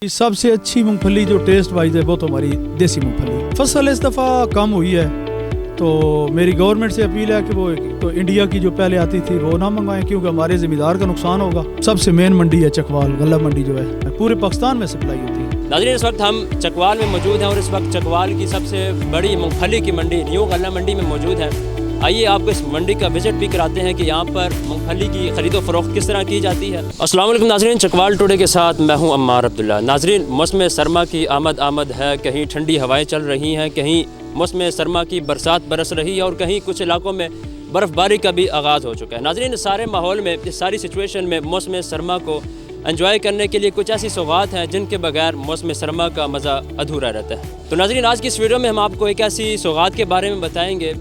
सबसे अच्छी मूंगफली जो टेस्ट वाइज है वो तो हमारी देसी मूंगफली। फसल इस दफ़ा कम हुई है तो मेरी गवर्नमेंट से अपील है कि वो तो इंडिया की जो पहले आती थी वो ना मंगवाएं, क्योंकि हमारे ज़मींदार का नुकसान होगा। सबसे मेन मंडी है चकवाल गल्ला मंडी, जो है पूरे पाकिस्तान में सप्लाई होती है। नाज़रीन, इस वक्त हम चकवाल में मौजूद हैं और इस वक्त चकवाल की सबसे बड़ी मूंगफली की मंडी न्यू गल्ला मंडी में मौजूद है। आइए आपको इस मंडी का विजिट भी कराते हैं कि यहाँ पर मूंगफली की खरीदो फरोख्त किस तरह की जाती है। अस्सलाम वालेकुम नाज़रीन, चकवाल टुडे के साथ मैं हूँ अम्मार अब्दुल्ला। नाज़रीन, मौसम सरमा की आमद है, कहीं ठंडी हवाएं चल रही हैं, कहीं मौसम सरमा की बरसात बरस रही है और कहीं कुछ इलाकों में बर्फ़बारी का भी आगाज़ हो चुका है। नाज़रीन, इस सारे माहौल में, इस सारी सिचुएशन में मौसम सरमा को एंजॉय करने के लिए कुछ ऐसी सौगात हैं जिनके बगैर मौसम सरमा का मज़ा अधूरा रहता है। तो नाज़रीन, आज की इस वीडियो में हम आपको एक ऐसी सौगात के बारे में बताएंगे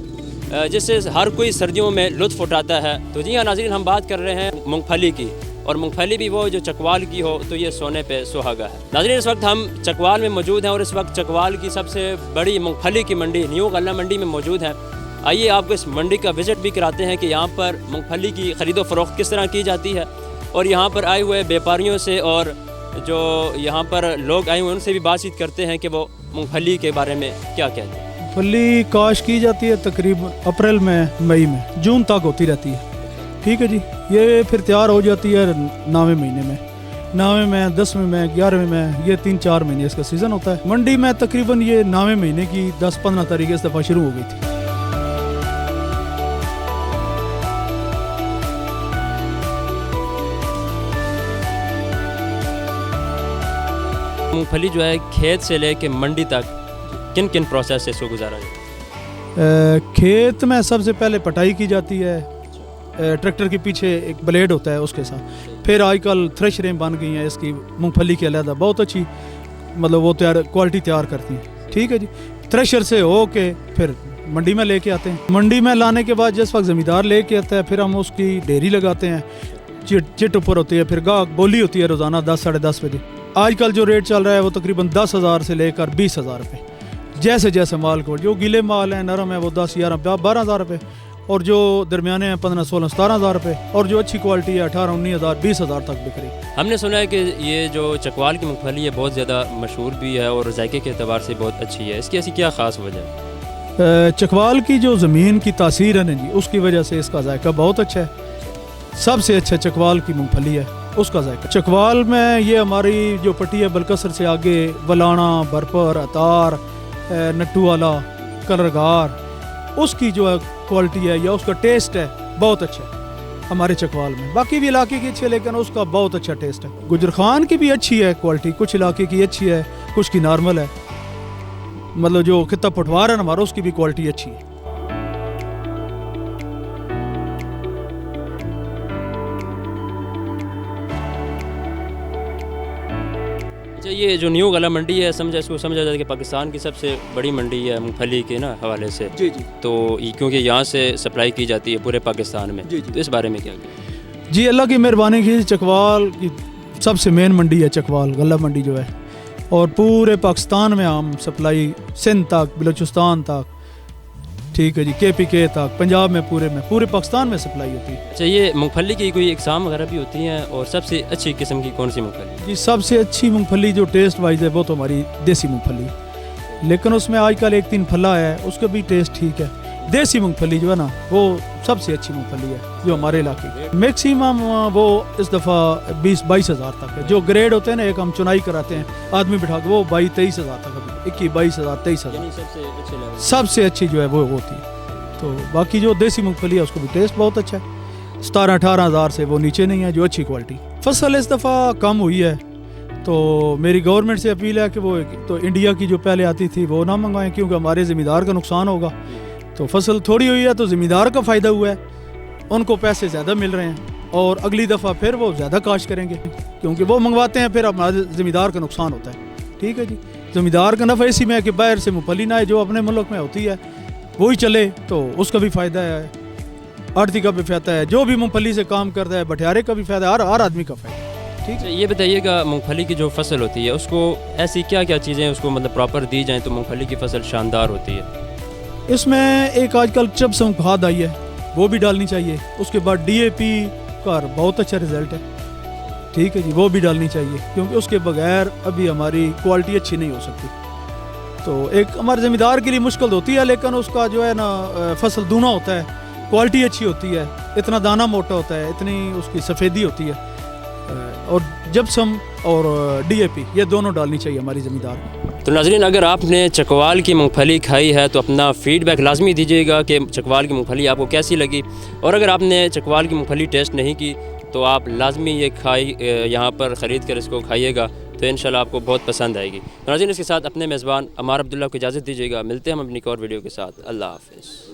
जिससे हर कोई सर्दियों में लुत्फ़ उठाता है। तो जी हाँ नाज़रीन, हम बात कर रहे हैं मूंगफली की, और मूंगफली भी वो जो चकवाल की हो तो ये सोने पे सुहागा है। नाज़रीन, इस वक्त हम चकवाल में मौजूद हैं और इस वक्त चकवाल की सबसे बड़ी मूंगफली की मंडी न्यू गल्ला मंडी में मौजूद है। आइए आपको इस मंडी का विजिट भी कराते हैं कि यहाँ पर मूंगफली की खरीदो फरोख्त किस तरह की जाती है और यहाँ पर आए हुए व्यापारियों से और जो यहाँ पर लोग आए हुए उनसे भी बातचीत करते हैं कि वो मूंगफली के बारे में क्या कहते हैं। मूंगफली काश की जाती है तकरीबन अप्रैल में, मई में, जून तक होती रहती है। ठीक है जी, ये फिर तैयार हो जाती है 9वें महीने में, 9वें में, 10वें में, 11वें में, ये 3-4 महीने इसका सीज़न होता है। मंडी में तकरीबन ये 9वें महीने की 10-15 तारीख इस दफ़ा शुरू हो गई थी। मूंगफली जो है खेत से लेके मंडी तक किन किन प्रोसेस से इसको गुजारा जाए? खेत में सबसे पहले पटाई की जाती है, ट्रैक्टर के पीछे एक ब्लेड होता है उसके साथ। फिर आजकल थ्रेशरें बन गई हैं इसकी मूंगफली के अलहदा, बहुत अच्छी मतलब वो क्वालिटी तैयार करती हैं। ठीक है जी, थ्रेशर से हो के फिर मंडी में लेके आते हैं। मंडी में लाने के बाद जिस वक्त ज़मींदार लेके आता है फिर हम उसकी डेयरी लगाते हैं, चिट ऊपर होती है, फिर गाहक बोली होती है रोज़ाना 10-10:30 बजे। आजकल जो रेट चल रहा है वो तकरीबन 10,000 से लेकर 20,000 रुपये, जैसे जैसे माल को, जो गीले माल हैं नरम है वो 10-11-12,000 रुपये, और जो दरमियाने हैं 15-16-17,000 रुपये, और जो अच्छी क्वालिटी है 18-19,000 20,000 तक बिक रही। हमने सुना है कि ये जो चकवाल की मूंगफली है बहुत ज़्यादा मशहूर भी है और जायके के अतबार से बहुत अच्छी है, इसकी ऐसी क्या ख़ास वजह है? चकवाल की जो ज़मीन की तासीर है ना जी, उसकी वजह से इसका जायका बहुत अच्छा है। सबसे अच्छा चकवाल की मूंगफली है, उसका जायका। चकवाल में ये हमारी जो पट्टी है बलकसर से आगे वलाना, बरपर, अतार, नट्टू वाला, कलरगार, उसकी जो है क्वालिटी है या उसका टेस्ट है बहुत अच्छा है हमारे चकवाल में। बाकी भी इलाके की अच्छी है लेकिन उसका बहुत अच्छा टेस्ट है। गुजर खान की भी अच्छी है क्वालिटी, कुछ इलाके की अच्छी है, कुछ की नॉर्मल है। मतलब जो खिता पटवार है हमारा उसकी भी क्वालिटी अच्छी है। अच्छा, ये जो न्यू गल्ला मंडी है इसको समझा जाता है कि पाकिस्तान की सबसे बड़ी मंडी है मूंगफली के ना हवाले से। जी जी। तो क्योंकि यहाँ से सप्लाई की जाती है पूरे पाकिस्तान में। जी जी। तो इस बारे में क्या कहते? जी, अल्लाह की मेहरबानी की चकवाल की सबसे मेन मंडी है चकवाल गल्ला मंडी जो है, और पूरे पाकिस्तान में हम सप्लाई सिंध तक, बलूचिस्तान तक, ठीक है जी, KPK तक, पंजाब में पूरे पाकिस्तान में सप्लाई होती है। अच्छा, ये मूंगफली की कोई इकसाम वगैरह भी होती हैं और सबसे अच्छी किस्म की कौन सी मूंगफली? जी, सबसे अच्छी मूंगफली जो टेस्ट वाइज है वो तो हमारी देसी मूंगफली, लेकिन उसमें आजकल 1-3 फला है, उसका भी टेस्ट ठीक है। देसी मूंगफली जो है ना वो सबसे अच्छी मूंगफली है जो हमारे इलाके की। मैक्सिमम वो इस दफ़ा 20-22 तक है। जो ग्रेड होते हैं ना, एक हम चुनाई कराते हैं आदमी बिठा के, वो 22-23 तक, 21-22,000-23,000 सबसे अच्छी जो है वो होती है। तो बाकी जो देसी मूंगफली है उसको भी टेस्ट बहुत अच्छा है। 17-18 से वो नीचे नहीं है जो अच्छी क्वालिटी। फसल इस दफ़ा कम हुई है तो मेरी गवर्नमेंट से अपील है कि वो तो इंडिया की जो पहले आती थी वो ना मंगवाएं, क्योंकि हमारे ज़मींदार का नुकसान होगा। तो फसल थोड़ी हुई है तो ज़मींदार का फ़ायदा हुआ है, उनको पैसे ज़्यादा मिल रहे हैं, और अगली दफ़ा फिर वो ज़्यादा काश्त करेंगे क्योंकि वो मंगवाते हैं, फिर हमारे ज़मींदार का नुकसान होता है। ठीक है जी, ज़मींदार का नफ़ा इसी में है कि बाहर से मूंगफली ना आए, जो अपने मुल्क में होती है वही चले, तो उसका भी फ़ायदा है, आड़ती का भी फ़ायदा है, जो भी मूंगफली से काम करता है बटियारे का भी फ़ायदा है, हर आदमी का फ़ायदा। ठीक है, ये बताइएगा मूंगफली की जो फसल होती है उसको ऐसी क्या क्या चीज़ें उसको मतलब प्रॉपर दी जाएँ तो मूंगफली की फसल शानदार होती है? इसमें एक आजकल चिप्सम खाद आई है वो भी डालनी चाहिए। उसके बाद DAP का बहुत अच्छा रिजल्ट है। ठीक है जी, वो भी डालनी चाहिए, क्योंकि उसके बगैर अभी हमारी क्वालिटी अच्छी नहीं हो सकती। तो एक हमारे ज़मींदार के लिए मुश्किल होती है, लेकिन उसका जो है ना फसल दूना होता है, क्वालिटी अच्छी होती है, इतना दाना मोटा होता है, इतनी उसकी सफ़ेदी होती है, और जिप्सम और DAP ये दोनों डालनी चाहिए हमारी ज़मींदार में। तो नाज़रीन, अगर आपने चकवाल की मूंगफली खाई है तो अपना फ़ीडबैक लाजमी दीजिएगा कि चकवाल की मूंगफली आपको कैसी लगी, और अगर आपने चकवाल की मूंगफली टेस्ट नहीं की तो आप लाजमी ये यहाँ पर ख़रीद कर इसको खाइएगा, तो इंशाल्लाह आपको बहुत पसंद आएगी। तो नाज़रीन, इसके साथ अपने मेज़बान अमार अब्दुल्ला को इजाज़त दीजिएगा। मिलते हैं हम अपनी एक और वीडियो के साथ। अल्लाह हाफ़िज़।